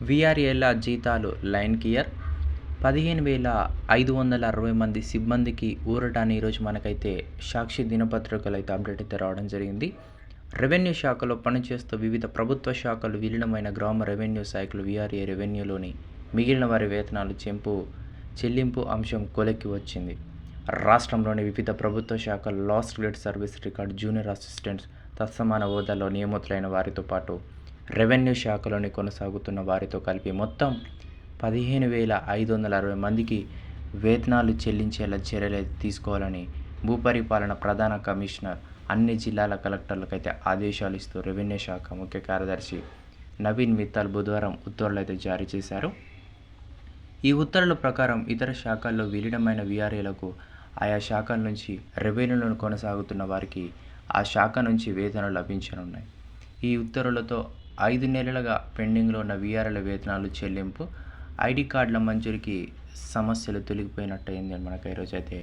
వీఆర్ఏల జీతాలు line clear. 15,560 మంది సిబ్బందికి ఊరట అని ఈరోజు మనకైతే సాక్షి దినపత్రికలు అయితే అప్డేట్ అయితే రావడం జరిగింది. రెవెన్యూ శాఖలో పనిచేస్తూ వివిధ ప్రభుత్వ శాఖలు విలీనమైన గ్రామ రెవెన్యూ శాఖలు వీఆర్ఏ రెవెన్యూలోని మిగిలిన వారి వేతనాలు చెల్లింపు అంశం కొలిక్కి వచ్చింది. రాష్ట్రంలోని వివిధ ప్రభుత్వ శాఖలు last grade service record, junior assistants తత్సమాన హోదాలో నియమితులైన వారితో పాటు రెవెన్యూ శాఖలోని కొనసాగుతున్న వారితో కలిపి మొత్తం 15,560 మందికి వేతనాలు చెల్లించేలా చర్యలు తీసుకోవాలని భూపరిపాలన ప్రధాన కమిషనర్ అన్ని జిల్లాల కలెక్టర్లకు అయితే ఆదేశాలు ఇస్తూ రెవెన్యూ శాఖ ముఖ్య కార్యదర్శి నవీన్ మిత్తల్ బుధవారం ఉత్తర్వులు అయితే జారీ చేశారు. ఈ ఉత్తర్వుల ప్రకారం ఇతర శాఖల్లో విలీనమైన వీఆర్ఏలకు ఆయా శాఖల నుంచి రెవెన్యూలను కొనసాగుతున్న వారికి ఆ శాఖ నుంచి వేతనాలు లభించనున్నాయి. ఈ ఉత్తర్వులతో 5 నెలలుగా పెండింగ్లో ఉన్న వీఆర్ఏల వేతనాలు చెల్లింపు, ఐడి కార్డుల మంజూరికి సమస్యలు తొలగిపోయినట్టయింది అని మనకు ఈరోజు అయితే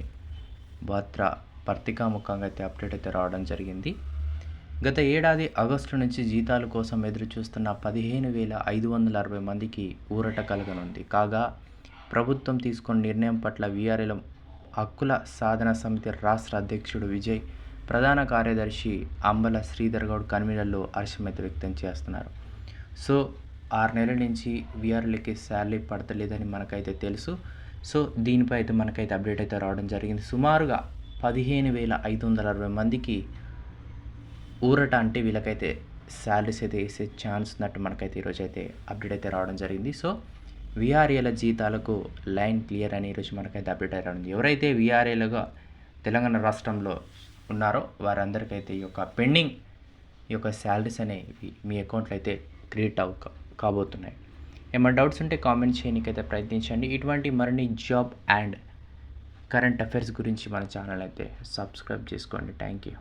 పత్రికాముఖంగా అయితే అప్డేట్ అయితే రావడం జరిగింది. గత ఏడాది ఆగస్టు నుంచి జీతాల కోసం ఎదురు చూస్తున్న 15,560 మందికి ఊరట కలగనుంది. కాగా ప్రభుత్వం తీసుకున్న నిర్ణయం పట్ల వీఆర్ఏల హక్కుల సాధన సమితి రాష్ట్ర అధ్యక్షుడు విజయ్, ప్రధాన కార్యదర్శి అంబల శ్రీధర్ గౌడ్ కన్వీనర్లు హర్షమైతే వ్యక్తం చేస్తున్నారు. సో 6 నెలల నుంచి వీఆర్ఏలకి శాలరీ పడతలేదని మనకైతే తెలుసు. సో దీనిపై అయితే మనకైతే అప్డేట్ అయితే రావడం జరిగింది. సుమారుగా 15,560 మందికి ఊరట అంటే వీళ్ళకైతే శాలరీస్ అయితే వేసే ఛాన్స్ ఉన్నట్టు మనకైతే ఈరోజు అయితే అప్డేట్ అయితే రావడం జరిగింది. సో వీఆర్ఏల జీతాలకు లైన్ క్లియర్ అని ఈరోజు మనకైతే అప్డేట్ అయితే రావడం. ఎవరైతే వీఆర్ఏలుగా తెలంగాణ రాష్ట్రంలో ఉన్నారో వారందరికైతే ఈ యొక్క పెండింగ్ ఈ యొక్క శాలరీస్ అనేవి మీ అకౌంట్లో అయితే క్రియేట్ కాబోతున్నాయి. ఏమైనా డౌట్స్ ఉంటే కామెంట్ చేయడానికైతే ప్రయత్నించండి. ఇటువంటి మరిన్ని జాబ్ అండ్ కరెంట్ అఫైర్స్ గురించి మన ఛానల్ అయితే సబ్స్క్రైబ్ చేసుకోండి. Thank you.